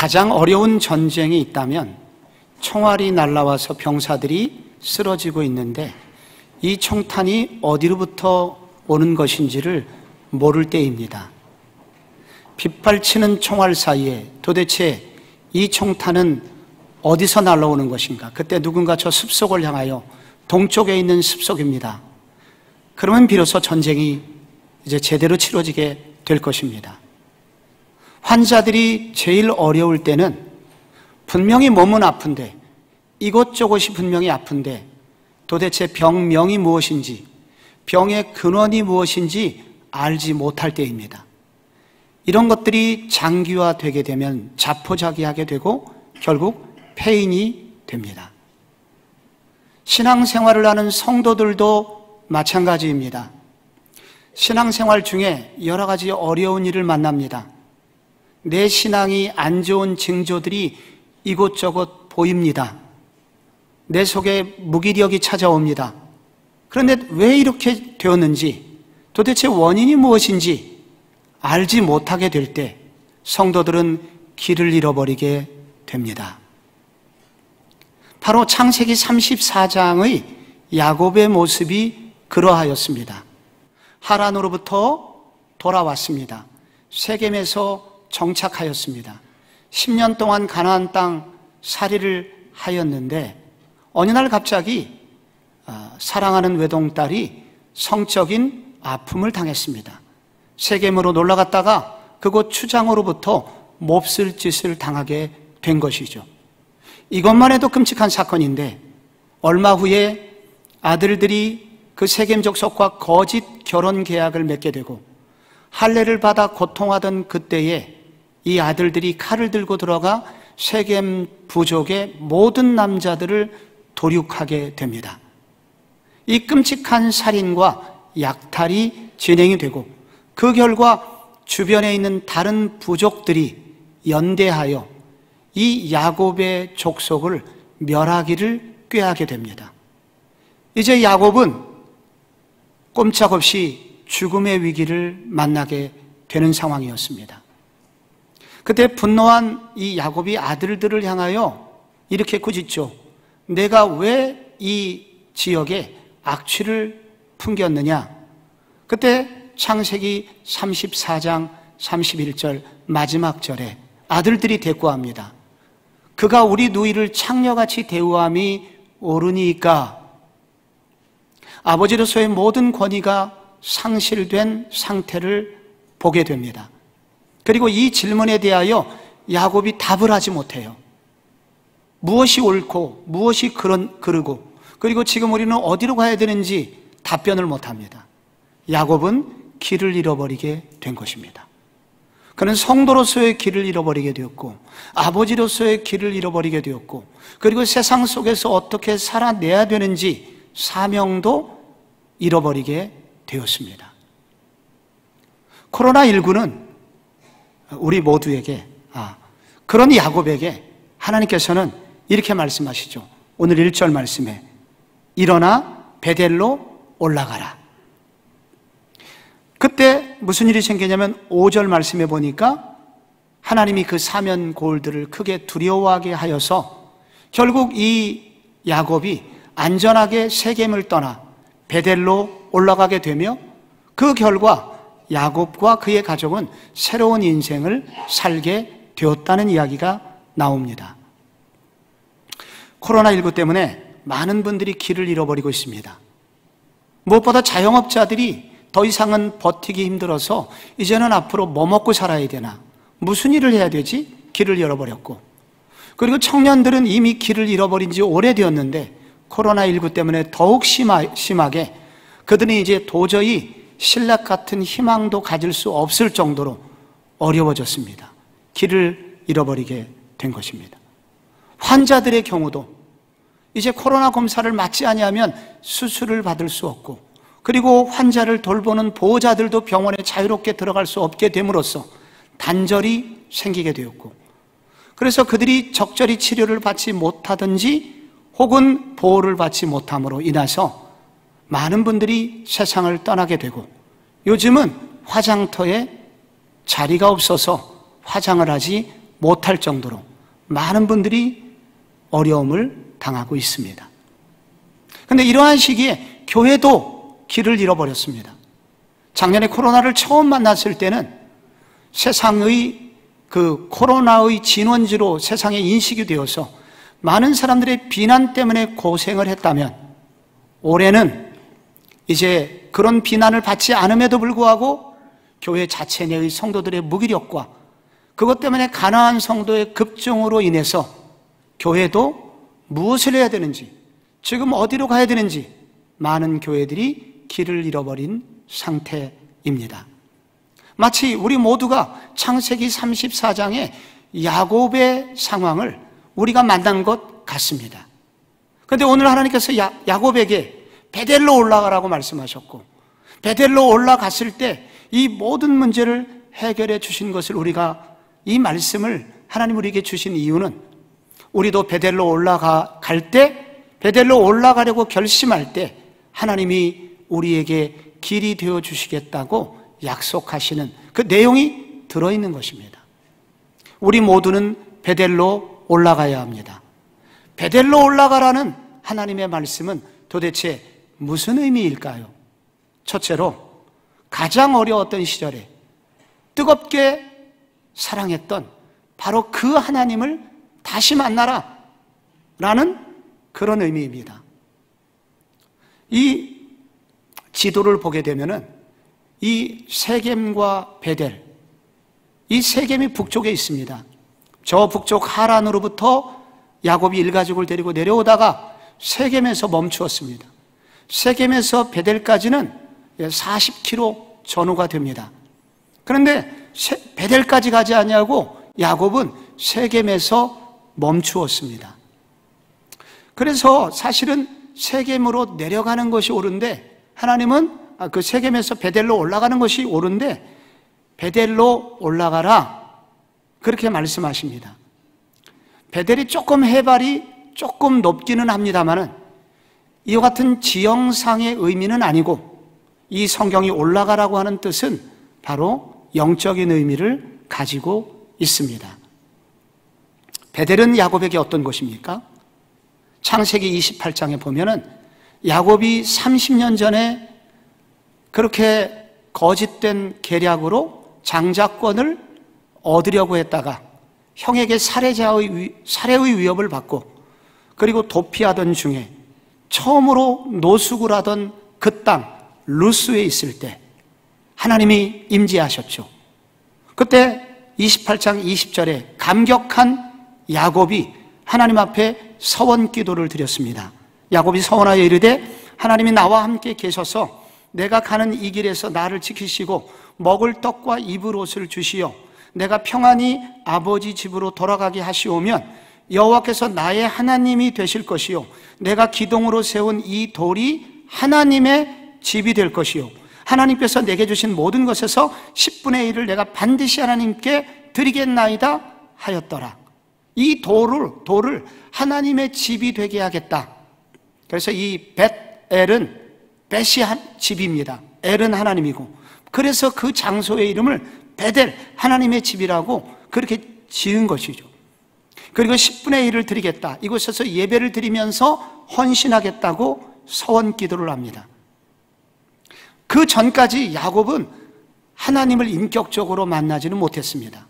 가장 어려운 전쟁이 있다면 총알이 날아와서 병사들이 쓰러지고 있는데 이 총탄이 어디로부터 오는 것인지를 모를 때입니다. 빗발치는 총알 사이에 도대체 이 총탄은 어디서 날아오는 것인가? 그때 누군가 저 숲속을 향하여 동쪽에 있는 숲속입니다. 그러면 비로소 전쟁이 이제 제대로 치러지게 될 것입니다. 환자들이 제일 어려울 때는 분명히 몸은 아픈데 이곳저곳이 분명히 아픈데 도대체 병명이 무엇인지 병의 근원이 무엇인지 알지 못할 때입니다. 이런 것들이 장기화되게 되면 자포자기하게 되고 결국 폐인이 됩니다. 신앙생활을 하는 성도들도 마찬가지입니다. 신앙생활 중에 여러 가지 어려운 일을 만납니다. 내 신앙이 안 좋은 징조들이 이곳저곳 보입니다. 내 속에 무기력이 찾아옵니다. 그런데 왜 이렇게 되었는지 도대체 원인이 무엇인지 알지 못하게 될 때 성도들은 길을 잃어버리게 됩니다. 바로 창세기 34장의 야곱의 모습이 그러하였습니다. 하란으로부터 돌아왔습니다. 세겜에서 정착하였습니다. 10년 동안 가나안 땅 살이를 하였는데 어느 날 갑자기 사랑하는 외동딸이 성적인 아픔을 당했습니다. 세겜으로 놀러갔다가 그곳 추장으로부터 몹쓸 짓을 당하게 된 것이죠. 이것만 해도 끔찍한 사건인데 얼마 후에 아들들이 그 세겜 족속과 거짓 결혼 계약을 맺게 되고 할례를 받아 고통하던 그때에 이 아들들이 칼을 들고 들어가 세겜 부족의 모든 남자들을 도륙하게 됩니다. 이 끔찍한 살인과 약탈이 진행이 되고 그 결과 주변에 있는 다른 부족들이 연대하여 이 야곱의 족속을 멸하기를 꾀하게 됩니다. 이제 야곱은 꼼짝없이 죽음의 위기를 만나게 되는 상황이었습니다. 그때 분노한 이 야곱이 아들들을 향하여 이렇게 꾸짖죠. 내가 왜 이 지역에 악취를 풍겼느냐? 그때 창세기 34장 31절 마지막 절에 아들들이 대꾸합니다. 그가 우리 누이를 창녀같이 대우함이 옳으니까 아버지로서의 모든 권위가 상실된 상태를 보게 됩니다. 그리고 이 질문에 대하여 야곱이 답을 하지 못해요. 무엇이 옳고 무엇이 그르고 그리고 지금 우리는 어디로 가야 되는지 답변을 못합니다. 야곱은 길을 잃어버리게 된 것입니다. 그는 성도로서의 길을 잃어버리게 되었고 아버지로서의 길을 잃어버리게 되었고 그리고 세상 속에서 어떻게 살아내야 되는지 사명도 잃어버리게 되었습니다. 코로나19는 우리 모두에게 그런 야곱에게 하나님께서는 이렇게 말씀하시죠. 오늘 1절 말씀에 일어나 베델로 올라가라. 그때 무슨 일이 생기냐면 5절 말씀에 보니까 하나님이 그 사면 고울들을 크게 두려워하게 하여서 결국 이 야곱이 안전하게 세겜을 떠나 베델로 올라가게 되며 그 결과 야곱과 그의 가족은 새로운 인생을 살게 되었다는 이야기가 나옵니다. 코로나19 때문에 많은 분들이 길을 잃어버리고 있습니다. 무엇보다 자영업자들이 더 이상은 버티기 힘들어서 이제는 앞으로 뭐 먹고 살아야 되나? 무슨 일을 해야 되지? 길을 잃어버렸고 그리고 청년들은 이미 길을 잃어버린 지 오래되었는데 코로나19 때문에 더욱 심하게 그들은 이제 도저히 신락 같은 희망도 가질 수 없을 정도로 어려워졌습니다. 길을 잃어버리게 된 것입니다. 환자들의 경우도 이제 코로나 검사를 맞지 아니하면 수술을 받을 수 없고 그리고 환자를 돌보는 보호자들도 병원에 자유롭게 들어갈 수 없게 됨으로써 단절이 생기게 되었고 그래서 그들이 적절히 치료를 받지 못하든지 혹은 보호를 받지 못함으로 인해서 많은 분들이 세상을 떠나게 되고 요즘은 화장터에 자리가 없어서 화장을 하지 못할 정도로 많은 분들이 어려움을 당하고 있습니다. 그런데 이러한 시기에 교회도 길을 잃어버렸습니다. 작년에 코로나를 처음 만났을 때는 세상의 그 코로나의 진원지로 세상에 인식이 되어서 많은 사람들의 비난 때문에 고생을 했다면, 올해는 이제 그런 비난을 받지 않음에도 불구하고 교회 자체 내의 성도들의 무기력과 그것 때문에 가난한 성도의 급증으로 인해서 교회도 무엇을 해야 되는지, 지금 어디로 가야 되는지 많은 교회들이 길을 잃어버린 상태입니다. 마치 우리 모두가 창세기 34장의 야곱의 상황을 우리가 만난 것 같습니다. 그런데 오늘 하나님께서 야곱에게 베델로 올라가라고 말씀하셨고, 베델로 올라갔을 때 이 모든 문제를 해결해 주신 것을, 우리가 이 말씀을 하나님 우리에게 주신 이유는 우리도 베델로 올라갈 때, 베델로 올라가려고 결심할 때 하나님이 우리에게 길이 되어 주시겠다고 약속하시는 그 내용이 들어있는 것입니다. 우리 모두는 베델로 올라가야 합니다. 베델로 올라가라는 하나님의 말씀은 도대체 무슨 의미일까요? 첫째로, 가장 어려웠던 시절에 뜨겁게 사랑했던 바로 그 하나님을 다시 만나라 라는 그런 의미입니다. 이 지도를 보게 되면은 이 세겜과 베델, 이 세겜이 북쪽에 있습니다. 저 북쪽 하란으로부터 야곱이 일가족을 데리고 내려오다가 세겜에서 멈추었습니다. 세겜에서 베델까지는 40km 전후가 됩니다. 그런데 베델까지 가지 아니하고 야곱은 세겜에서 멈추었습니다. 그래서 사실은 세겜으로 내려가는 것이 옳은데, 하나님은 그 세겜에서 베델로 올라가는 것이 옳은데 베델로 올라가라 그렇게 말씀하십니다. 베델이 조금 해발이 조금 높기는 합니다만은 이와 같은 지형상의 의미는 아니고, 이 성경이 올라가라고 하는 뜻은 바로 영적인 의미를 가지고 있습니다. 베델은 야곱에게 어떤 곳입니까? 창세기 28장에 보면은 야곱이 30년 전에 그렇게 거짓된 계략으로 장자권을 얻으려고 했다가 형에게 살해의 위협을 받고, 그리고 도피하던 중에 처음으로 노숙을 하던 그 땅 루스에 있을 때 하나님이 임재하셨죠. 그때 28장 20절에 감격한 야곱이 하나님 앞에 서원 기도를 드렸습니다. 야곱이 서원하여 이르되, 하나님이 나와 함께 계셔서 내가 가는 이 길에서 나를 지키시고 먹을 떡과 입을 옷을 주시어 내가 평안히 아버지 집으로 돌아가게 하시오면 여호와께서 나의 하나님이 되실 것이요 내가 기둥으로 세운 이 돌이 하나님의 집이 될 것이요 하나님께서 내게 주신 모든 것에서 10분의 1을 내가 반드시 하나님께 드리겠나이다 하였더라. 이 돌을 하나님의 집이 되게 하겠다. 그래서 이 벳엘은, 벳이 집입니다. 엘은 하나님이고, 그래서 그 장소의 이름을 베델, 하나님의 집이라고 그렇게 지은 것이죠. 그리고 10분의 1을 드리겠다, 이곳에서 예배를 드리면서 헌신하겠다고 서원 기도를 합니다. 그 전까지 야곱은 하나님을 인격적으로 만나지는 못했습니다.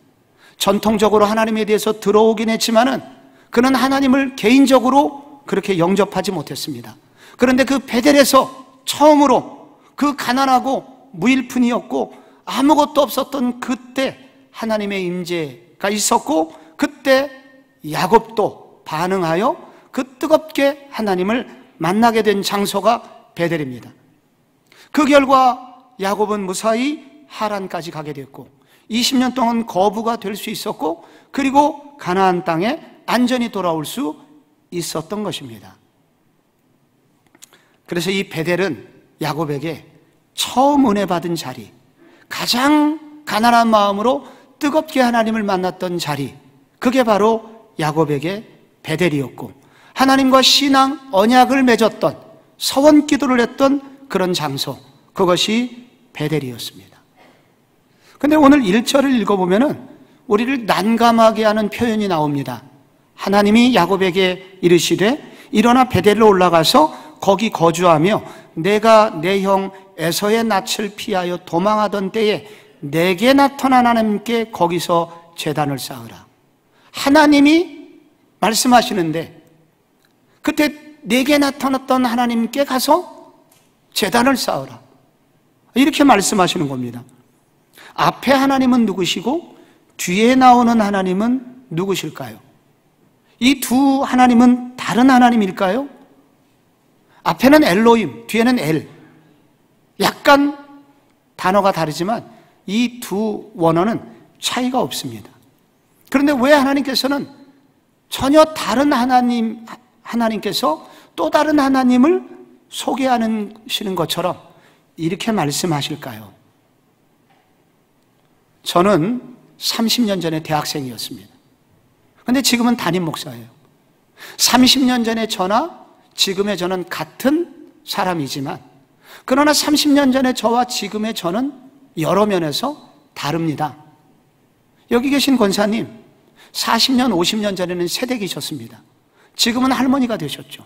전통적으로 하나님에 대해서 들어오긴 했지만은 그는 하나님을 개인적으로 그렇게 영접하지 못했습니다. 그런데 그 베델에서 처음으로 그 가난하고 무일푼이었고 아무것도 없었던 그때 하나님의 임재가 있었고, 그때 야곱도 반응하여 그 뜨겁게 하나님을 만나게 된 장소가 베델입니다. 그 결과 야곱은 무사히 하란까지 가게 됐고 20년 동안 거부가 될 수 있었고, 그리고 가나안 땅에 안전히 돌아올 수 있었던 것입니다. 그래서 이 베델은 야곱에게 처음 은혜 받은 자리, 가장 가난한 마음으로 뜨겁게 하나님을 만났던 자리, 그게 바로 야곱에게 베델이었고, 하나님과 신앙 언약을 맺었던, 서원 기도를 했던 그런 장소, 그것이 베델이었습니다. 근데 오늘 1절을 읽어보면은 우리를 난감하게 하는 표현이 나옵니다. 하나님이 야곱에게 이르시되 일어나 베델로 올라가서 거기 거주하며 내가 내 형 에서의 낯을 피하여 도망하던 때에 내게 나타난 하나님께 거기서 제단을 쌓으라. 하나님이 말씀하시는데 그때 내게 나타났던 하나님께 가서 제단을 쌓으라. 이렇게 말씀하시는 겁니다. 앞에 하나님은 누구시고 뒤에 나오는 하나님은 누구실까요? 이 두 하나님은 다른 하나님일까요? 앞에는 엘로힘, 뒤에는 엘. 약간 단어가 다르지만 이 두 원어는 차이가 없습니다. 그런데 왜 하나님께서는 전혀 다른 하나님께서 또 다른 하나님을 소개하시는 것처럼 이렇게 말씀하실까요? 저는 30년 전에 대학생이었습니다. 그런데 지금은 담임 목사예요. 30년 전의 저나 지금의 저는 같은 사람이지만 그러나 30년 전의 저와 지금의 저는 여러 면에서 다릅니다. 여기 계신 권사님 40년, 50년 전에는 새댁이셨습니다. 지금은 할머니가 되셨죠.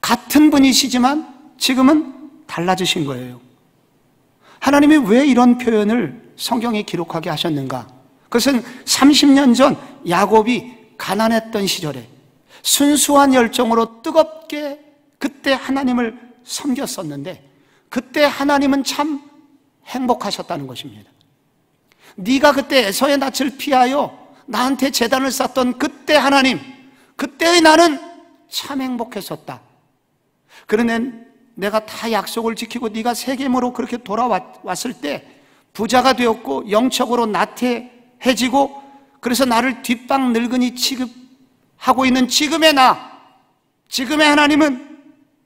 같은 분이시지만 지금은 달라지신 거예요. 하나님이 왜 이런 표현을 성경에 기록하게 하셨는가? 그것은 30년 전 야곱이 가난했던 시절에 순수한 열정으로 뜨겁게 그때 하나님을 섬겼었는데 그때 하나님은 참 행복하셨다는 것입니다. 네가 그때 에서의 낯을 피하여 나한테 제단을 쌓던 그때 하나님, 그때의 나는 참 행복했었다. 그런데 내가 다 약속을 지키고 네가 세겜으로 그렇게 돌아왔을 때 부자가 되었고 영적으로 나태해지고 그래서 나를 뒷방 늙은이 취급하고 있는 지금의 나, 지금의 하나님은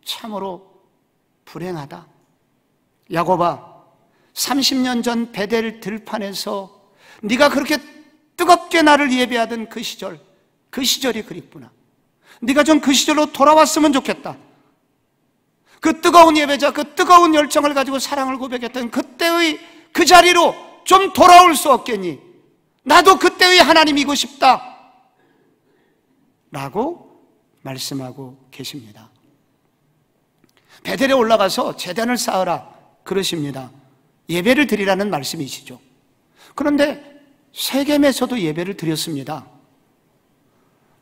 참으로 불행하다. 야곱아, 30년 전 베델 들판에서 네가 그렇게 뜨겁게 나를 예배하던 그 시절이 그립구나. 네가 좀 그 시절로 돌아왔으면 좋겠다. 그 뜨거운 예배자, 그 뜨거운 열정을 가지고 사랑을 고백했던 그때의 그 자리로 좀 돌아올 수 없겠니? 나도 그때의 하나님이고 싶다 라고 말씀하고 계십니다. 베델에 올라가서 제단을 쌓으라 그러십니다. 예배를 드리라는 말씀이시죠. 그런데 세겜에서도 예배를 드렸습니다.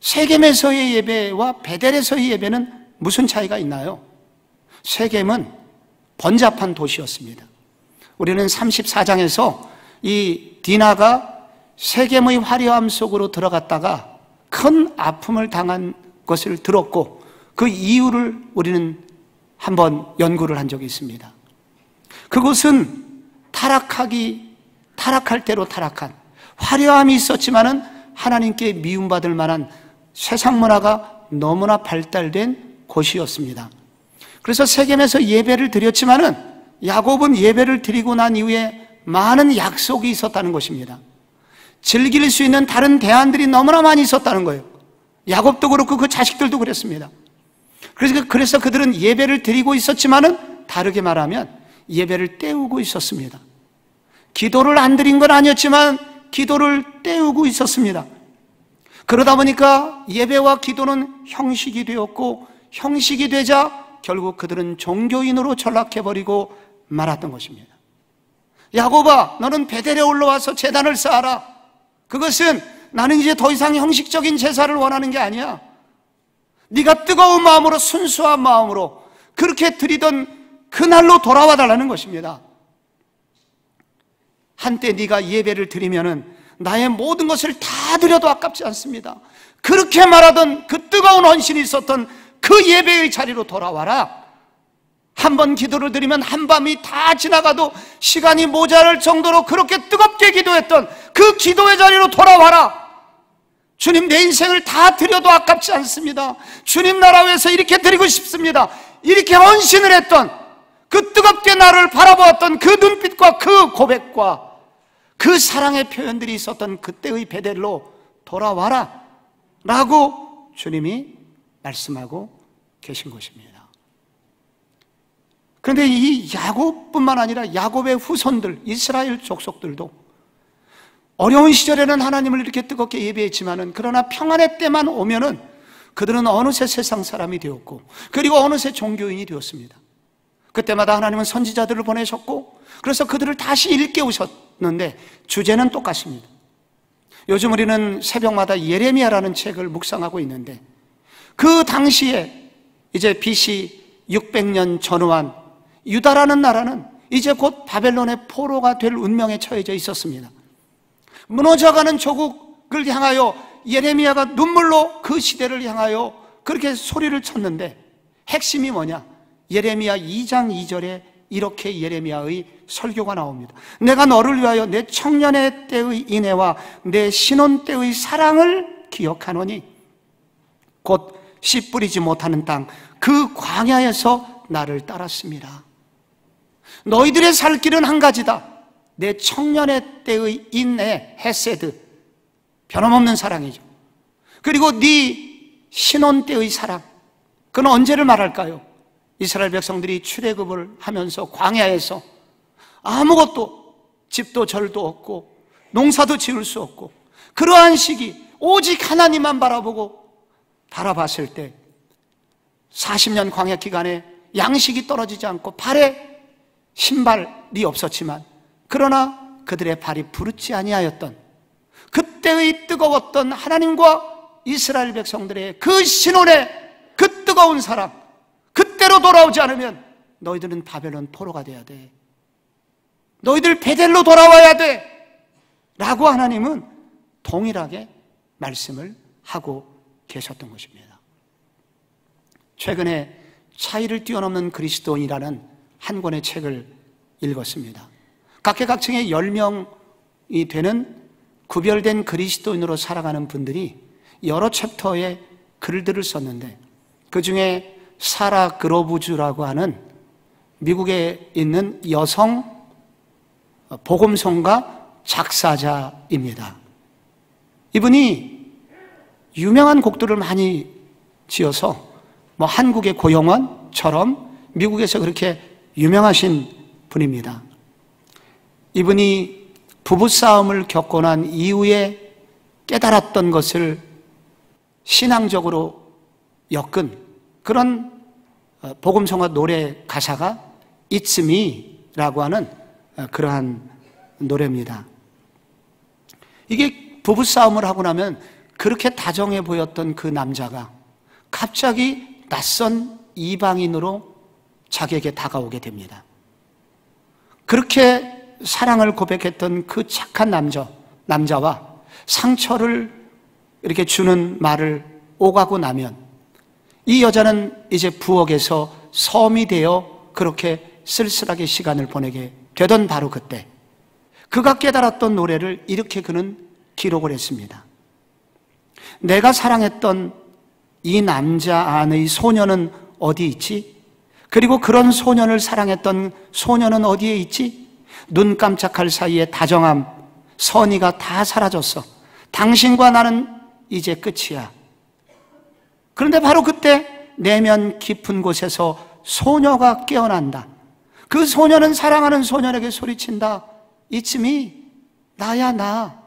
세겜에서의 예배와 베델에서의 예배는 무슨 차이가 있나요? 세겜은 번잡한 도시였습니다. 우리는 34장에서 이 디나가 세겜의 화려함 속으로 들어갔다가 큰 아픔을 당한 것을 들었고 그 이유를 우리는 한번 연구를 한 적이 있습니다. 그곳은 타락할 대로 타락한 화려함이 있었지만은 하나님께 미움받을 만한 세상 문화가 너무나 발달된 곳이었습니다. 그래서 세겜에서 예배를 드렸지만은 야곱은 예배를 드리고 난 이후에 많은 약속이 있었다는 것입니다. 즐길 수 있는 다른 대안들이 너무나 많이 있었다는 거예요. 야곱도 그렇고 그 자식들도 그랬습니다. 그래서 그들은 예배를 드리고 있었지만은 다르게 말하면 예배를 때우고 있었습니다. 기도를 안 드린 건 아니었지만 기도를 때우고 있었습니다. 그러다 보니까 예배와 기도는 형식이 되었고 형식이 되자 결국 그들은 종교인으로 전락해버리고 말았던 것입니다. 야곱아, 너는 베델에 올라와서 제단을 쌓아라. 그것은 나는 이제 더 이상 형식적인 제사를 원하는 게 아니야. 네가 뜨거운 마음으로 순수한 마음으로 그렇게 드리던 그날로 돌아와 달라는 것입니다. 한때 네가 예배를 드리면은 나의 모든 것을 다 드려도 아깝지 않습니다. 그렇게 말하던 그 뜨거운 헌신이 있었던 그 예배의 자리로 돌아와라. 한 번 기도를 드리면 한밤이 다 지나가도 시간이 모자랄 정도로 그렇게 뜨겁게 기도했던 그 기도의 자리로 돌아와라. 주님, 내 인생을 다 드려도 아깝지 않습니다. 주님 나라 위해서 이렇게 드리고 싶습니다. 이렇게 헌신을 했던 그 뜨겁게 나를 바라보았던 그 눈빛과 그 고백과 그 사랑의 표현들이 있었던 그때의 베델로 돌아와라 라고 주님이 말씀하고 계신 것입니다. 그런데 이 야곱뿐만 아니라 야곱의 후손들, 이스라엘 족속들도 어려운 시절에는 하나님을 이렇게 뜨겁게 예배했지만은, 그러나 평안의 때만 오면은 그들은 어느새 세상 사람이 되었고, 그리고 어느새 종교인이 되었습니다. 그때마다 하나님은 선지자들을 보내셨고, 그래서 그들을 다시 일깨우셨는데 주제는 똑같습니다. 요즘 우리는 새벽마다 예레미야라는 책을 묵상하고 있는데, 그 당시에 이제 BC 600년 전후한 유다라는 나라는 이제 곧 바벨론의 포로가 될 운명에 처해져 있었습니다. 무너져가는 조국을 향하여 예레미야가 눈물로 그 시대를 향하여 그렇게 소리를 쳤는데, 핵심이 뭐냐? 예레미야 2장 2절에 이렇게 예레미야의 설교가 나옵니다. 내가 너를 위하여 내 청년의 때의 인애와 내 신혼 때의 사랑을 기억하노니 곧 씨 뿌리지 못하는 땅 그 광야에서 나를 따랐습니다. 너희들의 살 길은 한 가지다. 내 청년의 때의 인애, 헤세드, 변함없는 사랑이죠. 그리고 네 신혼 때의 사랑, 그건 언제를 말할까요? 이스라엘 백성들이 출애굽을 하면서 광야에서 아무것도, 집도 절도 없고 농사도 지을 수 없고, 그러한 시기 오직 하나님만 바라봤을 때 40년 광야 기간에 양식이 떨어지지 않고 발에 신발이 없었지만, 그러나 그들의 발이 부르지 아니하였던 그때의 뜨거웠던 하나님과 이스라엘 백성들의 그 신혼의 그 뜨거운 사랑, 그때로 돌아오지 않으면 너희들은 바벨론 포로가 돼야 돼, 너희들 베델로 돌아와야 돼 라고 하나님은 동일하게 말씀을 하고 계셨던 것입니다. 최근에 차이를 뛰어넘는 그리스도인이라는 한 권의 책을 읽었습니다. 각계각층의 10명이 되는 구별된 그리스도인으로 살아가는 분들이 여러 챕터의 글들을 썼는데, 그 중에 사라 그로브주라고 하는 미국에 있는 여성 복음성가 작사자입니다. 이분이 유명한 곡들을 많이 지어서 한국의 고영원처럼 미국에서 그렇게 유명하신 분입니다. 이분이 부부싸움을 겪고 난 이후에 깨달았던 것을 신앙적으로 엮은 그런 복음성가 노래 가사가 It's Me라고 하는 그러한 노래입니다. 이게 부부싸움을 하고 나면 그렇게 다정해 보였던 그 남자가 갑자기 낯선 이방인으로 자기에게 다가오게 됩니다. 그렇게 사랑을 고백했던 그 착한 남자와 상처를 이렇게 주는 말을 오가고 나면 이 여자는 이제 부엌에서 섬이 되어 그렇게 쓸쓸하게 시간을 보내게 되던 바로 그때, 그가 깨달았던 노래를 이렇게 그는 기록을 했습니다. 내가 사랑했던 이 남자 안의 소녀는 어디 있지? 그리고 그런 소년을 사랑했던 소녀는 어디에 있지? 눈 깜짝할 사이에 다정함, 선의가 다 사라졌어. 당신과 나는 이제 끝이야. 그런데 바로 그때 내면 깊은 곳에서 소녀가 깨어난다. 그 소녀는 사랑하는 소년에게 소리친다. It's me, 나야 나.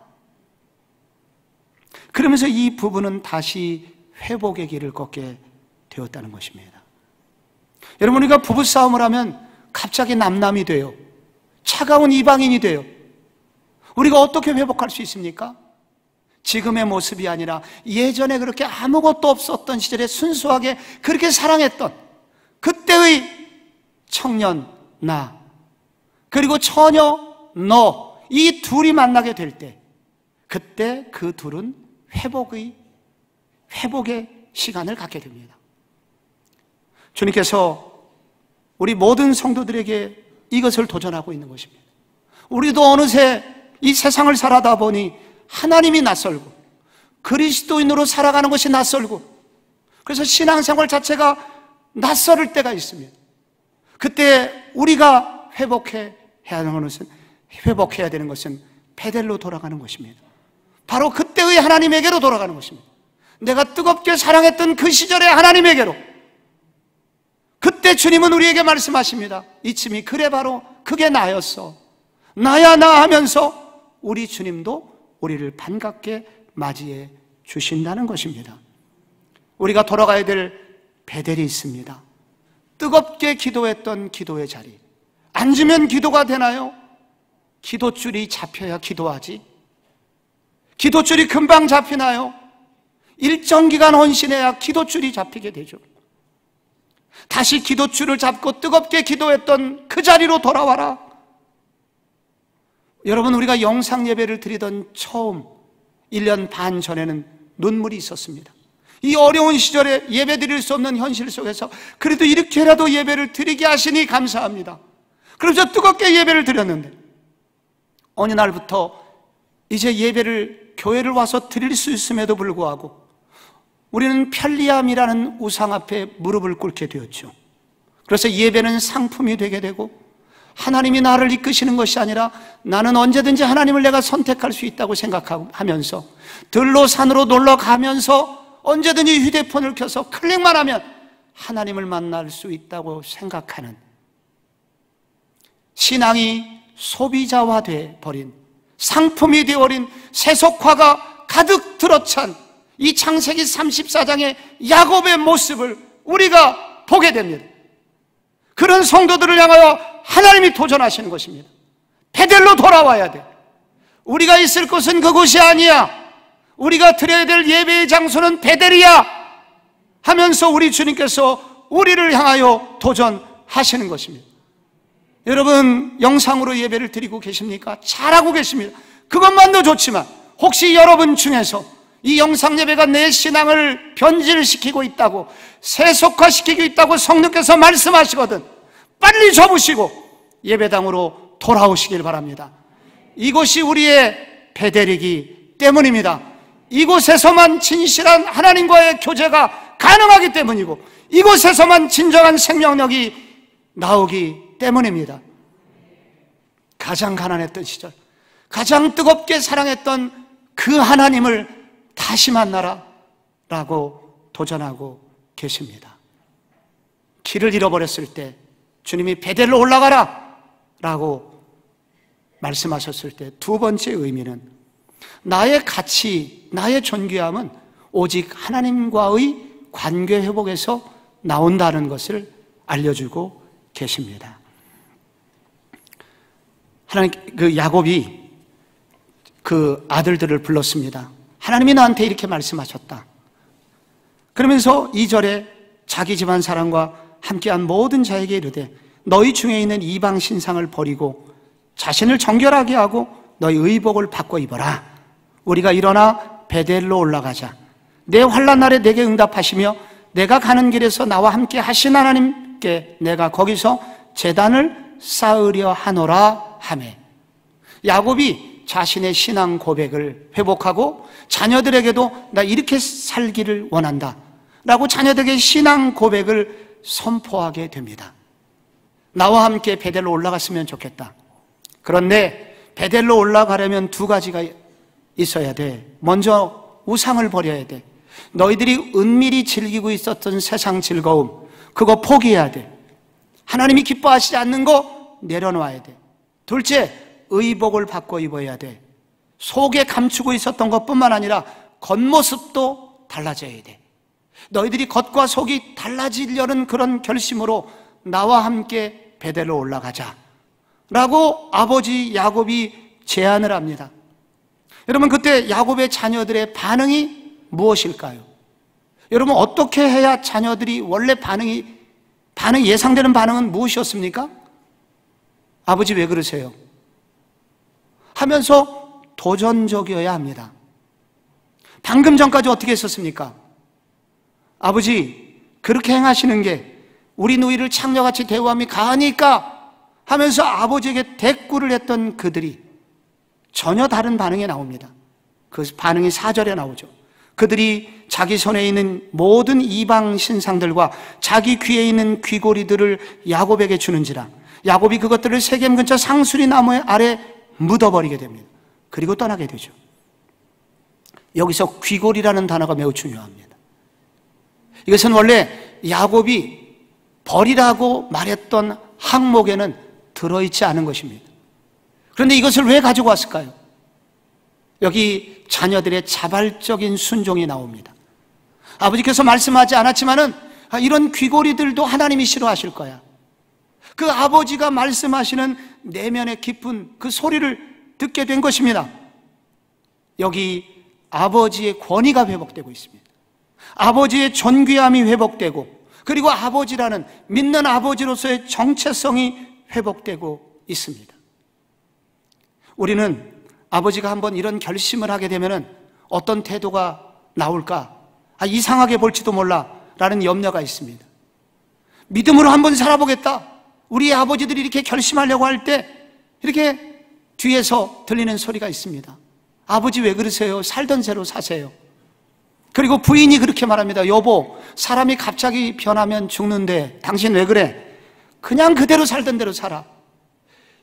그러면서 이 부부는 다시 회복의 길을 걷게 되었다는 것입니다. 여러분, 우리가 부부싸움을 하면 갑자기 남남이 돼요. 차가운 이방인이 돼요. 우리가 어떻게 회복할 수 있습니까? 지금의 모습이 아니라 예전에 그렇게 아무것도 없었던 시절에 순수하게 그렇게 사랑했던 그때의 청년 나, 그리고 처녀 너, 이 둘이 만나게 될 때, 그때 그 둘은 회복의 시간을 갖게 됩니다. 주님께서 우리 모든 성도들에게 이것을 도전하고 있는 것입니다. 우리도 어느새 이 세상을 살아다 보니 하나님이 낯설고 그리스도인으로 살아가는 것이 낯설고, 그래서 신앙생활 자체가 낯설을 때가 있습니다. 그때 우리가 회복해야 되는 것은 베델로 돌아가는 것입니다. 바로 그때의 하나님에게로 돌아가는 것입니다. 내가 뜨겁게 사랑했던 그 시절의 하나님에게로. 그때 주님은 우리에게 말씀하십니다. 이쯤이 그래 바로 그게 나였어, 나야 나 하면서 우리 주님도 우리를 반갑게 맞이해 주신다는 것입니다. 우리가 돌아가야 될 베델이 있습니다. 뜨겁게 기도했던 기도의 자리. 앉으면 기도가 되나요? 기도줄이 잡혀야 기도하지. 기도줄이 금방 잡히나요? 일정 기간 헌신해야 기도줄이 잡히게 되죠. 다시 기도줄을 잡고 뜨겁게 기도했던 그 자리로 돌아와라. 여러분, 우리가 영상 예배를 드리던 처음 1년 반 전에는 눈물이 있었습니다. 이 어려운 시절에 예배 드릴 수 없는 현실 속에서 그래도 이렇게라도 예배를 드리게 하시니 감사합니다. 그래서 뜨겁게 예배를 드렸는데 어느 날부터 이제 예배를 교회를 와서 드릴 수 있음에도 불구하고 우리는 편리함이라는 우상 앞에 무릎을 꿇게 되었죠. 그래서 예배는 상품이 되게 되고 하나님이 나를 이끄시는 것이 아니라 나는 언제든지 하나님을 내가 선택할 수 있다고 생각하면서 들로 산으로 놀러 가면서 언제든지 휴대폰을 켜서 클릭만 하면 하나님을 만날 수 있다고 생각하는 신앙이 소비자화돼 버린, 상품이 되어버린 세속화가 가득 들어찬 이 창세기 34장의 야곱의 모습을 우리가 보게 됩니다. 그런 성도들을 향하여 하나님이 도전하시는 것입니다. 베델로 돌아와야 돼. 우리가 있을 곳은 그곳이 아니야. 우리가 드려야 될 예배의 장소는 베델이야 하면서 우리 주님께서 우리를 향하여 도전하시는 것입니다. 여러분, 영상으로 예배를 드리고 계십니까? 잘하고 계십니다. 그것만도 좋지만 혹시 여러분 중에서 이 영상 예배가 내 신앙을 변질시키고 있다고, 세속화시키고 있다고 성령께서 말씀하시거든 빨리 접으시고 예배당으로 돌아오시길 바랍니다. 이곳이 우리의 베델이기 때문입니다. 이곳에서만 진실한 하나님과의 교제가 가능하기 때문이고 이곳에서만 진정한 생명력이 나오기 때문입니다. 가장 가난했던 시절, 가장 뜨겁게 사랑했던 그 하나님을 다시 만나라 라고 도전하고 계십니다. 길을 잃어버렸을 때 주님이 베델로 올라가라 라고 말씀하셨을 때 두 번째 의미는 나의 가치, 나의 존귀함은 오직 하나님과의 관계 회복에서 나온다는 것을 알려주고 계십니다. 하나님, 야곱이 그 아들들을 불렀습니다. 하나님이 나한테 이렇게 말씀하셨다. 그러면서 2절에 자기 집안 사람과 함께한 모든 자에게 이르되 너희 중에 있는 이방 신상을 버리고 자신을 정결하게 하고 너희 의복을 바꿔 입어라. 우리가 일어나 베델로 올라가자. 내 환난 날에 내게 응답하시며 내가 가는 길에서 나와 함께 하신 하나님께 내가 거기서 제단을 쌓으려 하노라 하매. 야곱이 자신의 신앙 고백을 회복하고 자녀들에게도 나 이렇게 살기를 원한다 라고 자녀들에게 신앙 고백을 선포하게 됩니다. 나와 함께 베델로 올라갔으면 좋겠다. 그런데 베델로 올라가려면 두 가지가 있어야 돼. 먼저 우상을 버려야 돼. 너희들이 은밀히 즐기고 있었던 세상 즐거움, 그거 포기해야 돼. 하나님이 기뻐하시지 않는 거 내려놔야 돼. 둘째, 의복을 바꿔 입어야 돼. 속에 감추고 있었던 것뿐만 아니라 겉모습도 달라져야 돼. 너희들이 겉과 속이 달라지려는 그런 결심으로 나와 함께 베델로 올라가자 라고 아버지 야곱이 제안을 합니다. 여러분, 그때 야곱의 자녀들의 반응이 무엇일까요? 여러분, 어떻게 해야 자녀들이 원래 예상되는 반응은 무엇이었습니까? 아버지 왜 그러세요? 하면서 도전적이어야 합니다. 방금 전까지 어떻게 했었습니까? 아버지, 그렇게 행하시는 게 우리 누이를 창녀같이 대우함이 가하니까 하면서 아버지에게 대꾸를 했던 그들이 전혀 다른 반응이 나옵니다. 그 반응이 4절에 나오죠. 그들이 자기 손에 있는 모든 이방 신상들과 자기 귀에 있는 귀고리들을 야곱에게 주는지라 야곱이 그것들을 세겜 근처 상수리 나무 아래 묻어버리게 됩니다. 그리고 떠나게 되죠. 여기서 귀골이라는 단어가 매우 중요합니다. 이것은 원래 야곱이 버리라고 말했던 항목에는 들어있지 않은 것입니다. 그런데 이것을 왜 가지고 왔을까요? 여기 자녀들의 자발적인 순종이 나옵니다. 아버지께서 말씀하지 않았지만은 이런 귀고리들도 하나님이 싫어하실 거야. 그 아버지가 말씀하시는 내면의 깊은 그 소리를 듣게 된 것입니다. 여기 아버지의 권위가 회복되고 있습니다. 아버지의 존귀함이 회복되고, 그리고 아버지라는 믿는 아버지로서의 정체성이 회복되고 있습니다. 우리는 아버지가 한번 이런 결심을 하게 되면 어떤 태도가 나올까? 이상하게 볼지도 몰라 라는 염려가 있습니다. 믿음으로 한번 살아보겠다. 우리 아버지들이 이렇게 결심하려고 할 때 이렇게 뒤에서 들리는 소리가 있습니다. 아버지 왜 그러세요? 살던 대로 사세요. 그리고 부인이 그렇게 말합니다. 여보, 사람이 갑자기 변하면 죽는데 당신 왜 그래? 그냥 그대로 살던 대로 살아.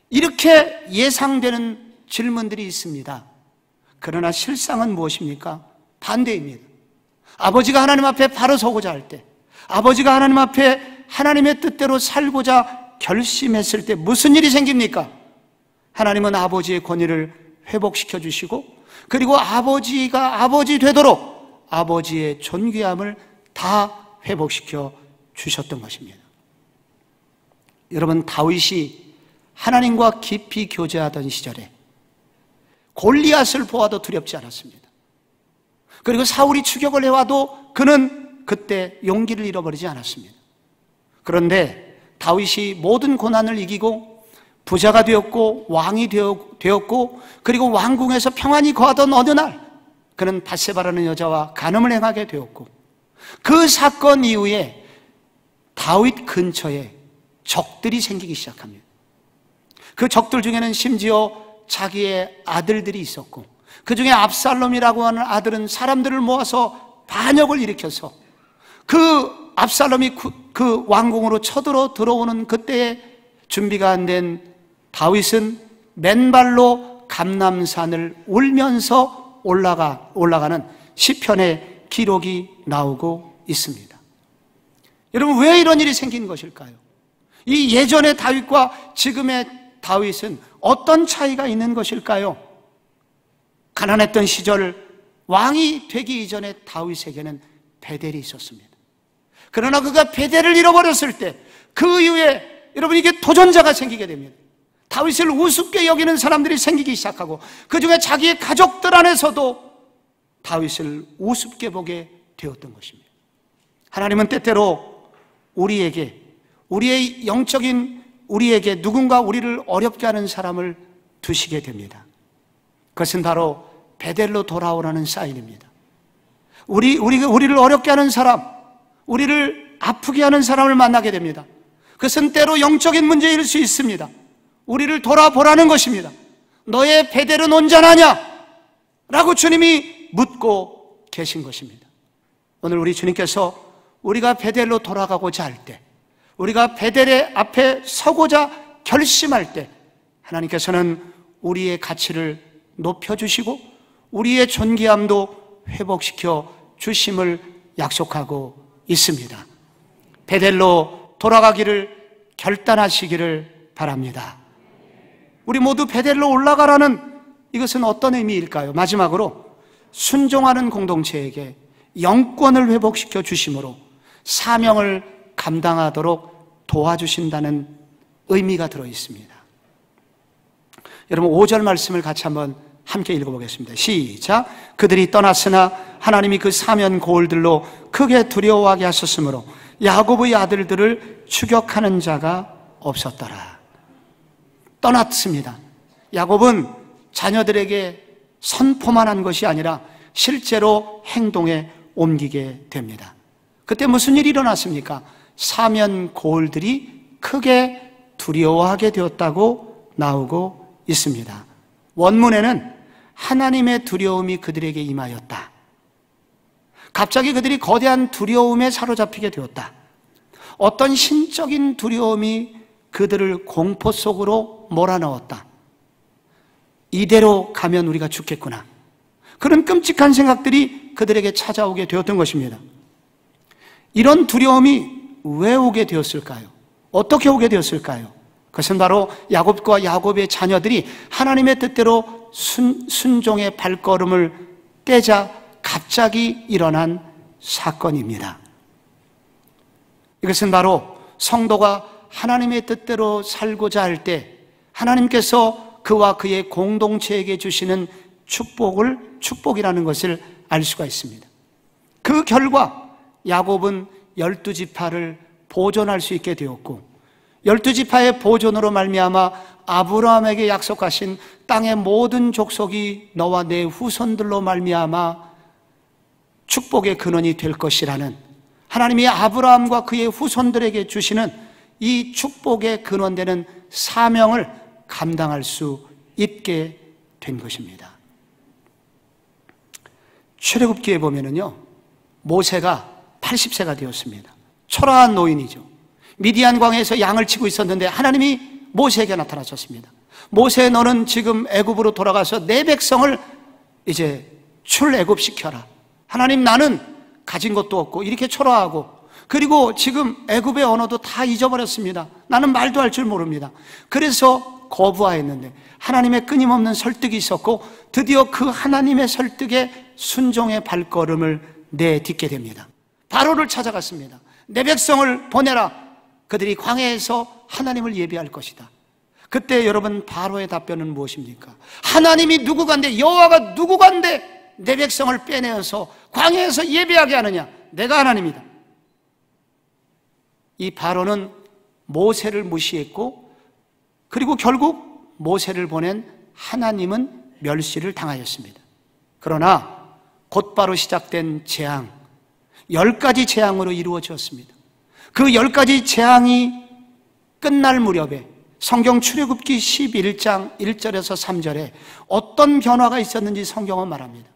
이렇게 예상되는 질문들이 있습니다. 그러나 실상은 무엇입니까? 반대입니다. 아버지가 하나님 앞에 바로 서고자 할 때, 아버지가 하나님 앞에 하나님의 뜻대로 살고자 결심했을 때 무슨 일이 생깁니까? 하나님은 아버지의 권위를 회복시켜 주시고, 그리고 아버지가 아버지 되도록 아버지의 존귀함을 다 회복시켜 주셨던 것입니다. 여러분, 다윗이 하나님과 깊이 교제하던 시절에 골리앗을 보아도 두렵지 않았습니다. 그리고 사울이 추격을 해와도 그는 그때 용기를 잃어버리지 않았습니다. 그런데 다윗이 모든 고난을 이기고 부자가 되었고 왕이 되었고, 그리고 왕궁에서 평안히 거하던 어느 날 그는 밧세바라는 여자와 간음을 행하게 되었고, 그 사건 이후에 다윗 근처에 적들이 생기기 시작합니다. 그 적들 중에는 심지어 자기의 아들들이 있었고, 그 중에 압살롬이라고 하는 아들은 사람들을 모아서 반역을 일으켜서 그 압살롬이 그 왕궁으로 쳐들어 들어오는 그때에 준비가 안 된 다윗은 맨발로 감람산을 울면서 올라가는 시편의 기록이 나오고 있습니다. 여러분, 왜 이런 일이 생긴 것일까요? 이 예전의 다윗과 지금의 다윗은 어떤 차이가 있는 것일까요? 가난했던 시절 왕이 되기 이전에 다윗에게는 베델이 있었습니다. 그러나 그가 베델을 잃어버렸을 때 그 이후에 여러분, 이게 도전자가 생기게 됩니다. 다윗을 우습게 여기는 사람들이 생기기 시작하고, 그 중에 자기의 가족들 안에서도 다윗을 우습게 보게 되었던 것입니다. 하나님은 때때로 우리에게, 우리의 영적인 우리에게 누군가 우리를 어렵게 하는 사람을 두시게 됩니다. 그것은 바로 베델로 돌아오라는 사인입니다. 우리를 어렵게 하는 사람, 우리를 아프게 하는 사람을 만나게 됩니다. 그것은 때로 영적인 문제일 수 있습니다. 우리를 돌아보라는 것입니다. 너의 베델은 온전하냐? 라고 주님이 묻고 계신 것입니다. 오늘 우리 주님께서 우리가 베델로 돌아가고자 할 때, 우리가 베델의 앞에 서고자 결심할 때, 하나님께서는 우리의 가치를 높여주시고 우리의 존귀함도 회복시켜 주심을 약속하고 있습니다. 베델로 돌아가기를 결단하시기를 바랍니다. 우리 모두 베델로 올라가라는 이것은 어떤 의미일까요? 마지막으로 순종하는 공동체에게 영권을 회복시켜 주심으로 사명을 감당하도록 도와주신다는 의미가 들어 있습니다. 여러분, 5절 말씀을 같이 한번 함께 읽어보겠습니다. 시작. 그들이 떠났으나 하나님이 그 사면 고을들로 크게 두려워하게 하셨으므로 야곱의 아들들을 추격하는 자가 없었더라. 떠났습니다. 야곱은 자녀들에게 선포만 한 것이 아니라 실제로 행동에 옮기게 됩니다. 그때 무슨 일이 일어났습니까? 사면 고을들이 크게 두려워하게 되었다고 나오고 있습니다. 원문에는 하나님의 두려움이 그들에게 임하였다. 갑자기 그들이 거대한 두려움에 사로잡히게 되었다. 어떤 신적인 두려움이 그들을 공포 속으로 몰아넣었다. 이대로 가면 우리가 죽겠구나. 그런 끔찍한 생각들이 그들에게 찾아오게 되었던 것입니다. 이런 두려움이 왜 오게 되었을까요? 어떻게 오게 되었을까요? 그것은 바로 야곱과 야곱의 자녀들이 하나님의 뜻대로 순종의 발걸음을 떼자 갑자기 일어난 사건입니다. 이것은 바로 성도가 하나님의 뜻대로 살고자 할 때 하나님께서 그와 그의 공동체에게 주시는 축복이라는 것을 알 수가 있습니다. 그 결과 야곱은 12지파를 보존할 수 있게 되었고 12지파의 보존으로 말미암아 아브라함에게 약속하신 땅의 모든 족속이 너와 내 후손들로 말미암아 축복의 근원이 될 것이라는 하나님이 아브라함과 그의 후손들에게 주시는 이 축복의 근원되는 사명을 감당할 수 있게 된 것입니다. 출애굽기에 보면은요, 모세가 80세가 되었습니다. 초라한 노인이죠. 미디안 광야에서 양을 치고 있었는데 하나님이 모세에게 나타나셨습니다. 모세, 너는 지금 애굽으로 돌아가서 내 백성을 이제 출애굽시켜라. 하나님, 나는 가진 것도 없고 이렇게 초라하고, 그리고 지금 애굽의 언어도 다 잊어버렸습니다. 나는 말도 할 줄 모릅니다. 그래서 거부하였는데 하나님의 끊임없는 설득이 있었고 드디어 그 하나님의 설득에 순종의 발걸음을 내딛게 됩니다. 바로를 찾아갔습니다. 내 백성을 보내라. 그들이 광야에서 하나님을 예배할 것이다. 그때 여러분, 바로의 답변은 무엇입니까? 하나님이 누구간데, 여호와가 누구간데 내 백성을 빼내어서 광야에서 예배하게 하느냐? 내가 하나님이다. 이 바로는 모세를 무시했고, 그리고 결국 모세를 보낸 하나님은 멸시를 당하였습니다. 그러나 곧바로 시작된 재앙, 10가지 재앙으로 이루어졌습니다. 그 10가지 재앙이 끝날 무렵에 성경 출애굽기 11장 1절에서 3절에 어떤 변화가 있었는지 성경은 말합니다.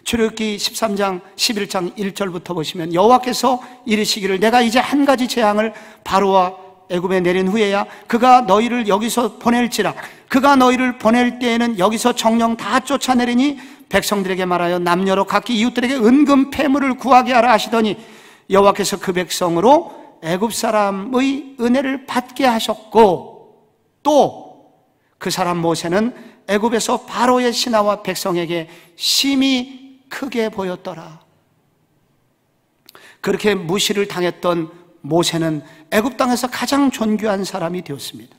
출애굽기 13장 11장 1절부터 보시면 여호와께서 이르시기를, 내가 이제 한 가지 재앙을 바로와 애굽에 내린 후에야 그가 너희를 여기서 보낼지라. 그가 너희를 보낼 때에는 여기서 정령 다 쫓아내리니 백성들에게 말하여 남녀로 각기 이웃들에게 은금 패물을 구하게 하라 하시더니 여호와께서 그 백성으로 애굽 사람의 은혜를 받게 하셨고, 또 그 사람 모세는 애굽에서 바로의 신하와 백성에게 심히 크게 보였더라. 그렇게 무시를 당했던 모세는 애굽 땅에서 가장 존귀한 사람이 되었습니다.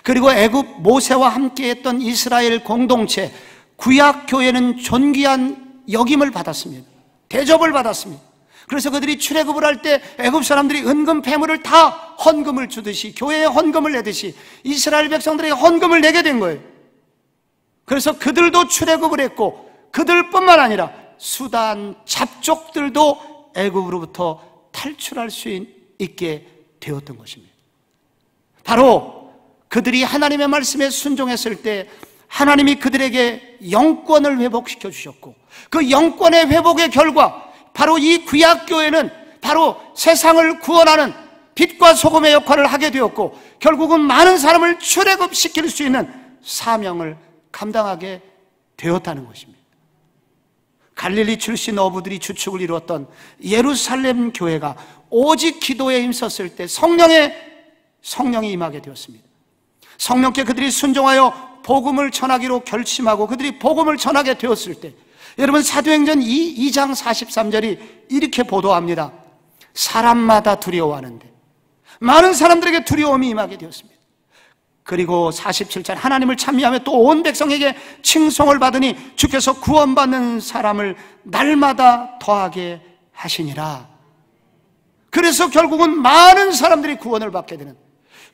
그리고 애굽 모세와 함께했던 이스라엘 공동체 구약 교회는 존귀한 역임을 받았습니다. 대접을 받았습니다. 그래서 그들이 출애굽을 할 때 애굽 사람들이 은금 패물을 다 헌금을 주듯이, 교회에 헌금을 내듯이 이스라엘 백성들에게 헌금을 내게 된 거예요. 그래서 그들도 출애굽을 했고, 그들뿐만 아니라 수단 잡족들도 애굽으로부터 탈출할 수 있게 되었던 것입니다. 바로 그들이 하나님의 말씀에 순종했을 때 하나님이 그들에게 영권을 회복시켜 주셨고, 그 영권의 회복의 결과 바로 이 구약교회는 바로 세상을 구원하는 빛과 소금의 역할을 하게 되었고, 결국은 많은 사람을 출애굽시킬 수 있는 사명을 감당하게 되었다는 것입니다. 갈릴리 출신 어부들이 주축을 이루었던 예루살렘 교회가 오직 기도에 힘썼을 때 성령이 임하게 되었습니다. 성령께 그들이 순종하여 복음을 전하기로 결심하고 그들이 복음을 전하게 되었을 때, 여러분, 사도행전 2장 43절이 이렇게 보도합니다. 사람마다 두려워하는데 많은 사람들에게 두려움이 임하게 되었습니다. 그리고 47절, 하나님을 찬미하며 또 온 백성에게 칭송을 받으니 주께서 구원받는 사람을 날마다 더하게 하시니라. 그래서 결국은 많은 사람들이 구원을 받게 되는,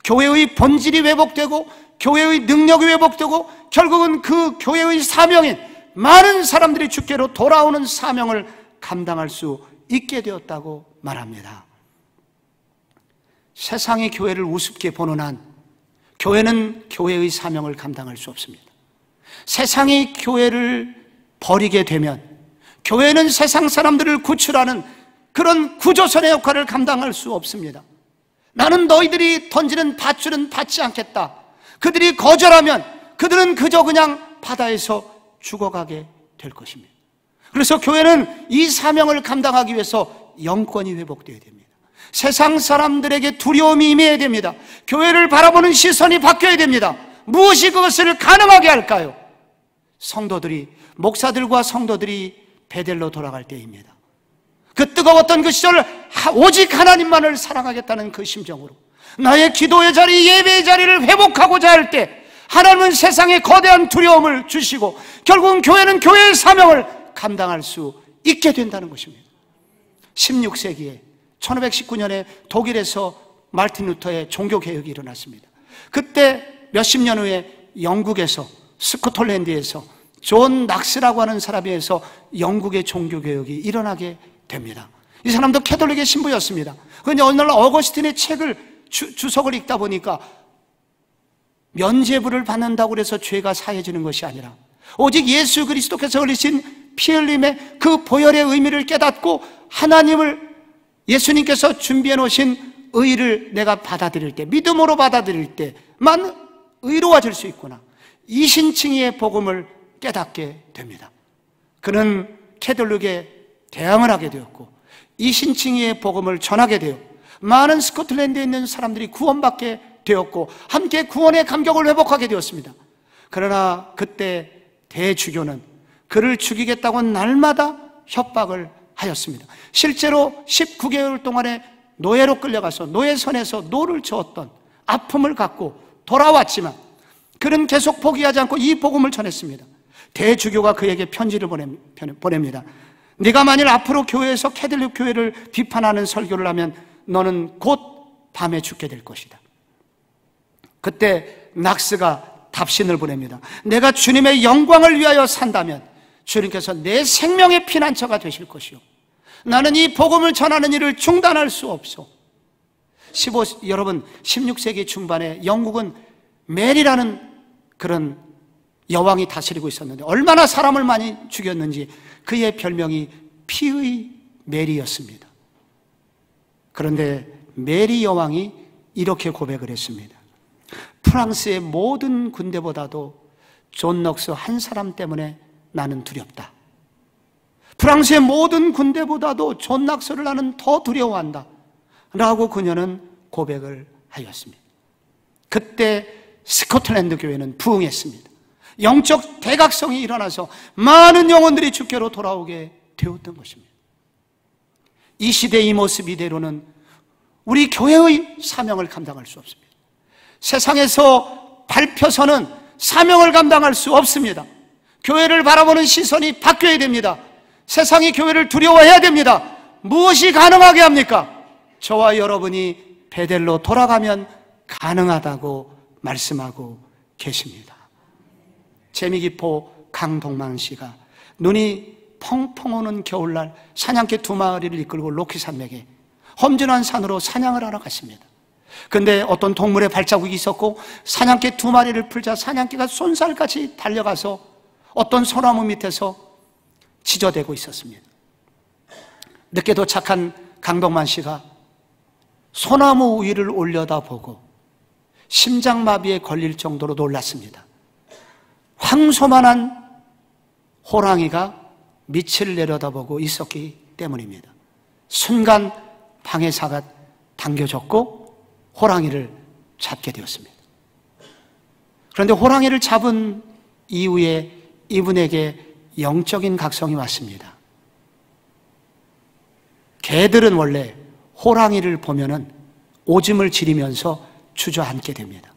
교회의 본질이 회복되고 교회의 능력이 회복되고 결국은 그 교회의 사명인 많은 사람들이 주께로 돌아오는 사명을 감당할 수 있게 되었다고 말합니다. 세상이 교회를 우습게 보는 한 교회는 교회의 사명을 감당할 수 없습니다. 세상이 교회를 버리게 되면 교회는 세상 사람들을 구출하는 그런 구조선의 역할을 감당할 수 없습니다. 나는 너희들이 던지는 밧줄은 받지 않겠다. 그들이 거절하면 그들은 그저 그냥 바다에서 죽어가게 될 것입니다. 그래서 교회는 이 사명을 감당하기 위해서 영권이 회복되어야 됩니다. 세상 사람들에게 두려움이 임해야 됩니다. 교회를 바라보는 시선이 바뀌어야 됩니다. 무엇이 그것을 가능하게 할까요? 성도들이, 목사들과 성도들이 베델로 돌아갈 때입니다. 그 뜨거웠던 그 시절, 오직 하나님만을 사랑하겠다는 그 심정으로 나의 기도의 자리, 예배의 자리를 회복하고자 할 때 하나님은 세상에 거대한 두려움을 주시고 결국은 교회는 교회의 사명을 감당할 수 있게 된다는 것입니다. 16세기에 1519년에 독일에서 마르틴 루터의 종교개혁이 일어났습니다. 그때 몇십 년 후에 영국에서, 스코틀랜드에서 존 낙스라고 하는 사람에 의해서 영국의 종교개혁이 일어나게 됩니다. 이 사람도 캐톨릭의 신부였습니다. 그런데 어느 날 어거스틴의 책을 주석을 읽다 보니까 면죄부를 받는다고 해서 죄가 사해지는 것이 아니라 오직 예수 그리스도께서 흘리신 피 흘림의 그 보혈의 의미를 깨닫고 하나님을, 예수님께서 준비해 놓으신 의를 내가 받아들일 때, 믿음으로 받아들일 때만 의로워질 수 있구나, 이신칭의의 복음을 깨닫게 됩니다. 그는 캐톨릭에 대항을 하게 되었고 이신칭의의 복음을 전하게 되어 많은 스코틀랜드에 있는 사람들이 구원받게 되었고 함께 구원의 감격을 회복하게 되었습니다. 그러나 그때 대주교는 그를 죽이겠다고 날마다 협박을 하였습니다. 실제로 19개월 동안에 노예로 끌려가서 노예선에서 노를 저었던 아픔을 갖고 돌아왔지만 그는 계속 포기하지 않고 이 복음을 전했습니다. 대주교가 그에게 편지를 보냅니다. 네가 만일 앞으로 교회에서 캐톨릭 교회를 비판하는 설교를 하면 너는 곧 밤에 죽게 될 것이다. 그때 낙스가 답신을 보냅니다. 내가 주님의 영광을 위하여 산다면 주님께서 내 생명의 피난처가 되실 것이요, 나는 이 복음을 전하는 일을 중단할 수 없소. 여러분, 16세기 중반에 영국은 메리라는 그런 여왕이 다스리고 있었는데 얼마나 사람을 많이 죽였는지 그의 별명이 피의 메리였습니다. 그런데 메리 여왕이 이렇게 고백을 했습니다. 프랑스의 모든 군대보다도 존 넉스 한 사람 때문에 나는 두렵다. 프랑스의 모든 군대보다도 존 넉스를 나는 더 두려워한다 라고 그녀는 고백을 하였습니다. 그때 스코틀랜드 교회는 부흥했습니다. 영적 대각성이 일어나서 많은 영혼들이 주께로 돌아오게 되었던 것입니다. 이 시대의 이 모습 이대로는 우리 교회의 사명을 감당할 수 없습니다. 세상에서 밟혀서는 사명을 감당할 수 없습니다. 교회를 바라보는 시선이 바뀌어야 됩니다. 세상이 교회를 두려워해야 됩니다. 무엇이 가능하게 합니까? 저와 여러분이 베델로 돌아가면 가능하다고 말씀하고 계십니다. 재미기포 강동만 씨가 눈이 펑펑 오는 겨울날 사냥개 2마리를 이끌고 로키산맥에 험준한 산으로 사냥을 하러 갔습니다. 그런데 어떤 동물의 발자국이 있었고 사냥개 2마리를 풀자 사냥개가 쏜살같이 달려가서 어떤 소나무 밑에서 지저대고 있었습니다. 늦게 도착한 강동만 씨가 소나무 위를 올려다보고 심장마비에 걸릴 정도로 놀랐습니다. 황소만한 호랑이가 밑을 내려다보고 있었기 때문입니다. 순간 방해사가 당겨졌고 호랑이를 잡게 되었습니다. 그런데 호랑이를 잡은 이후에 이분에게 영적인 각성이 왔습니다. 개들은 원래 호랑이를 보면은 오줌을 지리면서 주저앉게 됩니다.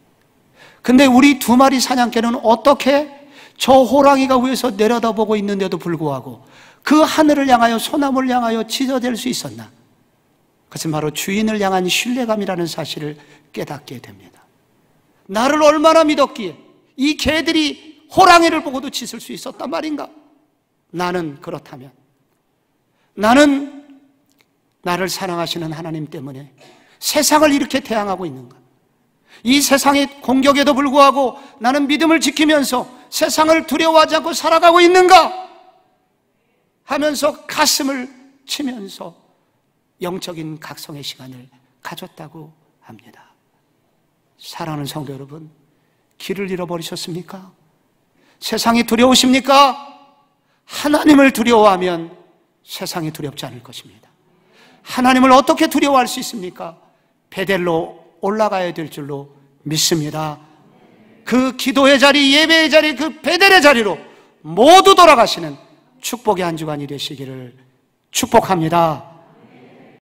근데 우리 2마리 사냥개는 어떻게 저 호랑이가 위에서 내려다보고 있는데도 불구하고 그 하늘을 향하여 소나무를 향하여 지저댈 수 있었나? 그것은 바로 주인을 향한 신뢰감이라는 사실을 깨닫게 됩니다. 나를 얼마나 믿었기에 이 개들이 호랑이를 보고도 짖을 수 있었단 말인가? 나는 그렇다면 나는 나를 사랑하시는 하나님 때문에 세상을 이렇게 대항하고 있는가? 이 세상의 공격에도 불구하고 나는 믿음을 지키면서 세상을 두려워하지 않고 살아가고 있는가? 하면서 가슴을 치면서 영적인 각성의 시간을 가졌다고 합니다. 사랑하는 성도 여러분, 길을 잃어버리셨습니까? 세상이 두려우십니까? 하나님을 두려워하면 세상이 두렵지 않을 것입니다. 하나님을 어떻게 두려워할 수 있습니까? 베델로 올라가야 될 줄로 믿습니다. 그 기도의 자리, 예배의 자리, 그 베델의 자리로 모두 돌아가시는 축복의 한 주간이 되시기를 축복합니다.